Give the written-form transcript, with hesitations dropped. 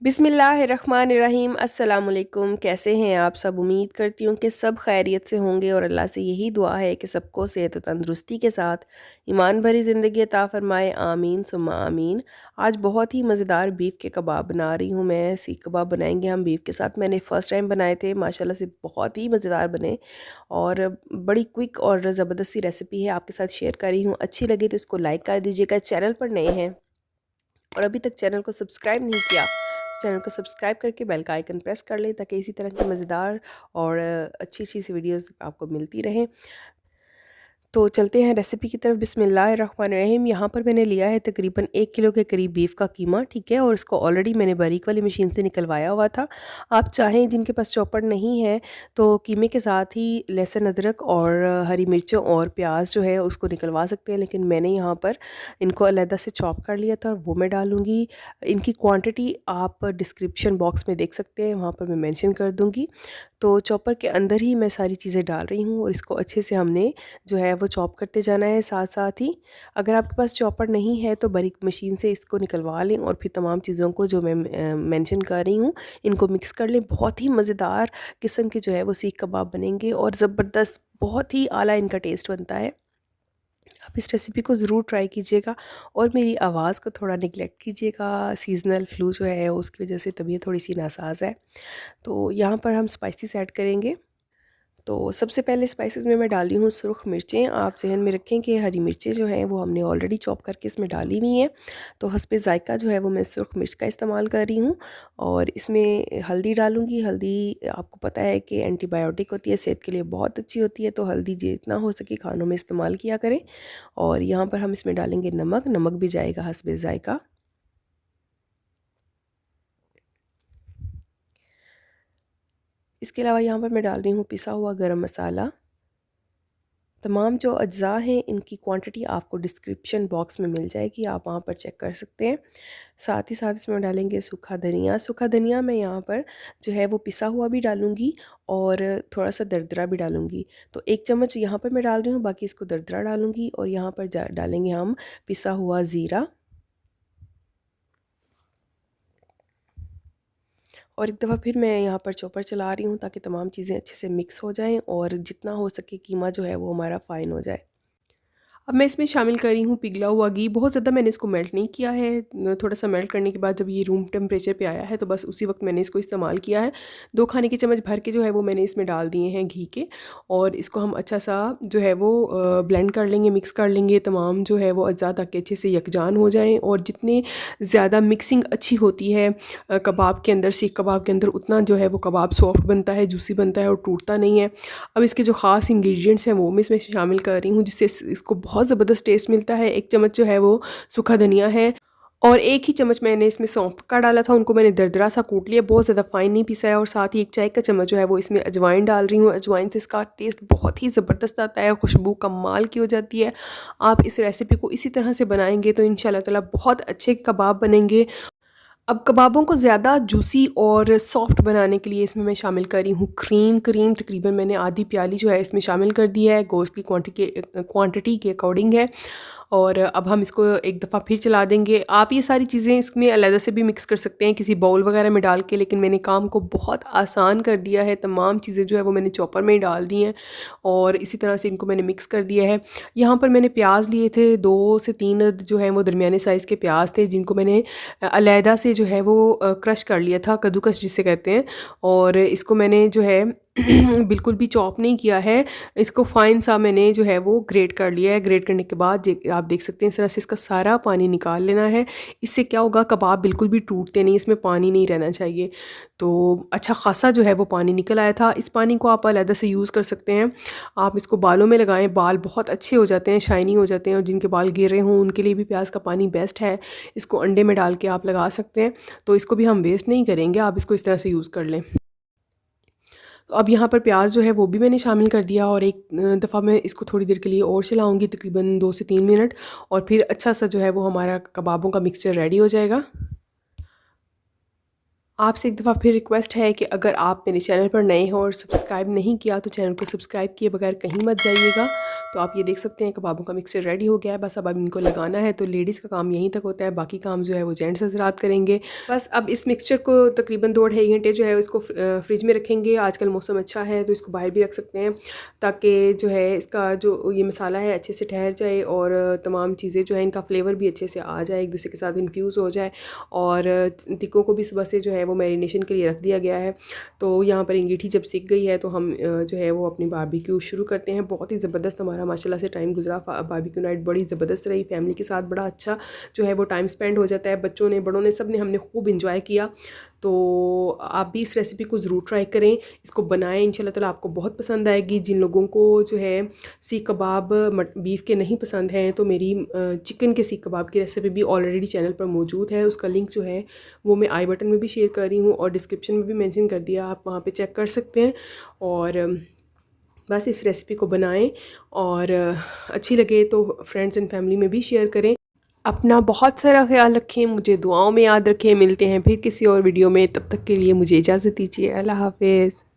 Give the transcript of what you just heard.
बिस्मिल्लाहिर्रहमानिर्रहीम अस्सलाम वालेकुम। कैसे हैं आप सब? उम्मीद करती हूँ कि सब खैरियत से होंगे और अल्लाह से यही दुआ है कि सबको सेहत और तंदुरुस्ती के साथ ईमान भरी ज़िंदगी अता फ़रमाए। आमीन सुम्मा आमीन। आज बहुत ही मज़ेदार बीफ के कबाब बना रही हूँ मैं। सीख कबाब बनाएंगे हम बीफ के साथ। मैंने फ़र्स्ट टाइम बनाए थे, माशाल्लाह से बहुत ही मज़ेदार बने और बड़ी क्विक और ज़बरदस्त सी रेसिपी है, आपके साथ शेयर कर रही हूँ। अच्छी लगे तो इसको लाइक कर दीजिएगा। चैनल पर नए हैं और अभी तक चैनल को सब्सक्राइब नहीं किया तो चैनल को सब्सक्राइब करके बेल का आइकन प्रेस कर लें ताकि इसी तरह की मज़ेदार और अच्छी अच्छी सी वीडियोस आपको मिलती रहें। तो चलते हैं रेसिपी की तरफ। बिस्मिल्लाहिर्रहमानिर्रहीम। यहाँ पर मैंने लिया है तकरीबन 1 किलो के करीब बीफ का कीमा, ठीक है, और इसको ऑलरेडी मैंने बारीक वाली मशीन से निकलवाया हुआ था। आप चाहें जिनके पास चॉपर नहीं है तो कीमे के साथ ही लहसुन अदरक और हरी मिर्चों और प्याज जो है उसको निकलवा सकते हैं, लेकिन मैंने यहाँ पर इनको अलहदा से चॉप कर लिया था और वो मैं डालूँगी। इनकी क्वान्टिटी आप डिस्क्रिप्शन बॉक्स में देख सकते हैं, वहाँ पर मैं मेंशन कर दूँगी। तो चॉपर के अंदर ही मैं सारी चीज़ें डाल रही हूँ और इसको अच्छे से हमने जो है वो चॉप करते जाना है साथ साथ ही। अगर आपके पास चॉपर नहीं है तो बारीक मशीन से इसको निकलवा लें और फिर तमाम चीज़ों को जो मैं मेंशन कर रही हूँ इनको मिक्स कर लें। बहुत ही मज़ेदार किस्म के जो है वो सीख कबाब बनेंगे और ज़बरदस्त, बहुत ही आला इनका टेस्ट बनता है। आप इस रेसिपी को ज़रूर ट्राई कीजिएगा और मेरी आवाज़ को थोड़ा निगलेक्ट कीजिएगा। सीज़नल फ्लू जो है उसकी वजह से तबीयत थोड़ी सी नासाज है। तो यहाँ पर हम स्पाइसेस ऐड करेंगे। तो सबसे पहले स्पाइसेस में मैं डाली हूँ सुरख मिर्चें। आप जहन में रखें कि हरी मिर्चें जो हैं वो हमने ऑलरेडी चॉप करके इसमें डाली हुई हैं। तो हस्बे ज़ायका जो है वो मैं सुरख मिर्च का इस्तेमाल कर रही हूँ और इसमें हल्दी डालूँगी। हल्दी आपको पता है कि एंटीबायोटिक होती है, सेहत के लिए बहुत अच्छी होती है, तो हल्दी जितना हो सके खानों में इस्तेमाल किया करें। और यहाँ पर हम इसमें डालेंगे नमक। नमक भी जाएगा हस्बे ज़ायका। इसके अलावा यहाँ पर मैं डाल रही हूँ पिसा हुआ गरम मसाला। तमाम जो अज्ज़ा हैं इनकी क्वांटिटी आपको डिस्क्रिप्शन बॉक्स में मिल जाएगी, आप वहाँ पर चेक कर सकते हैं। साथ ही साथ इसमें डालेंगे सूखा धनिया। सूखा धनिया मैं यहाँ पर जो है वो पिसा हुआ भी डालूँगी और थोड़ा सा दरदरा भी डालूँगी। तो 1 चम्मच यहाँ पर मैं डाल रही हूँ, बाकी इसको दरदरा डालूँगी और यहाँ पर डालेंगे हम पिसा हुआ ज़ीरा। और एक दफ़ा फिर मैं यहाँ पर चॉपर चला रही हूँ ताकि तमाम चीज़ें अच्छे से मिक्स हो जाएँ और जितना हो सके कीमा जो है वो हमारा फ़ाइन हो जाए। अब मैं इसमें शामिल कर रही हूँ पिघला हुआ घी। बहुत ज़्यादा मैंने इसको मेल्ट नहीं किया है। थोड़ा सा मेल्ट करने के बाद जब ये रूम टेम्परेचर पे आया है तो बस उसी वक्त मैंने इसको इस्तेमाल किया है। 2 खाने के चम्मच भर के जो है वो मैंने इसमें डाल दिए हैं घी के और इसको हम अच्छा सा जो है वो ब्लेंड कर लेंगे, मिक्स कर लेंगे। तमाम जो है वो अज़्ज़ा ताकि अच्छे से यकजान हो जाएँ और जितनी ज़्यादा मिक्सिंग अच्छी होती है कबाब के अंदर, सीख कबाब के अंदर, उतना जो है वो कबाब सॉफ्ट बनता है, जूसी बनता है और टूटता नहीं है। अब इसके जो ख़ास इंग्रेडिएंट्स हैं वो मैं इसमें शामिल कर रही हूँ जिससे इसको बहुत ज़बरदस्त टेस्ट मिलता है। 1 चम्मच जो है वो सूखा धनिया है और 1 ही चम्मच मैंने इसमें सौंफ का डाला था, उनको मैंने दरदरा सा कूट लिया, बहुत ज़्यादा फ़ाइन नहीं पीसा है। और साथ ही 1 चाय का चम्मच जो है वो इसमें अजवाइन डाल रही हूँ। अजवाइन से इसका टेस्ट बहुत ही ज़बरदस्त आता है, खुशबू कमाल की हो जाती है। आप इस रेसिपी को इसी तरह से बनाएंगे तो इंशाल्लाह ताला बहुत अच्छे कबाब बनेंगे। अब कबाबों को ज़्यादा जूसी और सॉफ्ट बनाने के लिए इसमें मैं शामिल कर रही हूँ क्रीम। क्रीम तकरीबन मैंने आधी प्याली जो है इसमें शामिल कर दी है, गोश्त की क्वांटिटी के अकॉर्डिंग है। और अब हम इसको एक दफ़ा फिर चला देंगे। आप ये सारी चीज़ें इसमें अलग से भी मिक्स कर सकते हैं किसी बाउल वगैरह में डाल के, लेकिन मैंने काम को बहुत आसान कर दिया है। तमाम चीज़ें जो है वो मैंने चॉपर में ही डाल दी हैं और इसी तरह से इनको मैंने मिक्स कर दिया है। यहाँ पर मैंने प्याज लिए थे, 2 से 3 जो हैं वो दरमियाने साइज़ के प्याज थे जिनको मैंने अलहदा से जो है वो क्रश कर लिया था, कद्दूकस जिसे कहते हैं। और इसको मैंने जो है बिल्कुल भी चॉप नहीं किया है, इसको फ़ाइन सा मैंने जो है वो ग्रेट कर लिया है। ग्रेट करने के बाद आप देख सकते हैं इस तरह से इसका सारा पानी निकाल लेना है। इससे क्या होगा, कबाब बिल्कुल भी टूटते नहीं, इसमें पानी नहीं रहना चाहिए। तो अच्छा ख़ासा जो है वो पानी निकल आया था। इस पानी को आप अलहदा से यूज़ कर सकते हैं। आप इसको बालों में लगाएं, बाल बहुत अच्छे हो जाते हैं, शाइनी हो जाते हैं। और जिनके बाल गिर रहे हों उनके लिए भी प्याज का पानी बेस्ट है। इसको अंडे में डाल के आप लगा सकते हैं। तो इसको भी हम वेस्ट नहीं करेंगे, आप इसको इस तरह से यूज़ कर लें। तो अब यहाँ पर प्याज जो है वो भी मैंने शामिल कर दिया और एक दफ़ा मैं इसको थोड़ी देर के लिए और चलाऊँगी, तकरीबन 2 से 3 मिनट, और फिर अच्छा सा जो है वो हमारा कबाबों का मिक्सचर रेडी हो जाएगा। आपसे एक दफ़ा फिर रिक्वेस्ट है कि अगर आप मेरे चैनल पर नए हो और सब्सक्राइब नहीं किया तो चैनल को सब्सक्राइब किए बगैर कहीं मत जाइएगा। तो आप ये देख सकते हैं कबाबों का मिक्सचर रेडी हो गया है। बस अब इनको लगाना है, तो लेडीज़ का काम यहीं तक होता है, बाकी काम जो है वो जेंट्स हज़रात करेंगे। बस अब इस मिक्सचर को तकरीबन 2-2.5 घंटे जो है इसको फ्रिज में रखेंगे। आजकल मौसम अच्छा है तो इसको बाहर भी रख सकते हैं, ताकि जो है इसका जो ये मसाला है अच्छे से ठहर जाए और तमाम चीज़ें जो है इनका फ्लेवर भी अच्छे से आ जाए, एक दूसरे के साथ इन्फ्यूज़ हो जाए। और टिक्कों को भी सुबह से जो है वो मैरिनेशन के लिए रख दिया गया है। तो यहाँ पर अंगीठी जब सीख गई है तो हम जो है वो अपनी बारबेक्यू शुरू करते हैं। बहुत ही ज़बरदस्त हमारा माशाल्लाह से टाइम गुजरा। बारबेक्यू नाइट बड़ी ज़बरदस्त रही, फैमिली के साथ बड़ा अच्छा जो है वो टाइम स्पेंड हो जाता है। बच्चों ने, बड़ों ने, सब ने, हमने खूब इंजॉय किया। तो आप भी इस रेसिपी को ज़रूर ट्राई करें, इसको बनाएं, इंशाल्लाह ताला आपको बहुत पसंद आएगी। जिन लोगों को जो है सीख कबाब बीफ के नहीं पसंद हैं, तो मेरी चिकन के सीख कबाब की रेसिपी भी ऑलरेडी चैनल पर मौजूद है। उसका लिंक जो है वो मैं आई बटन में भी शेयर कर रही हूँ और डिस्क्रिप्शन में भी मेंशन कर दिया, आप वहाँ पे चेक कर सकते हैं। और बस इस रेसिपी को बनाएं और अच्छी लगे तो फ्रेंड्स एंड फैमिली में भी शेयर करें। अपना बहुत सारा ख्याल रखें, मुझे दुआओं में याद रखें। मिलते हैं फिर किसी और वीडियो में, तब तक के लिए मुझे इजाज़त दीजिए। अल्लाह हाफ़िज़।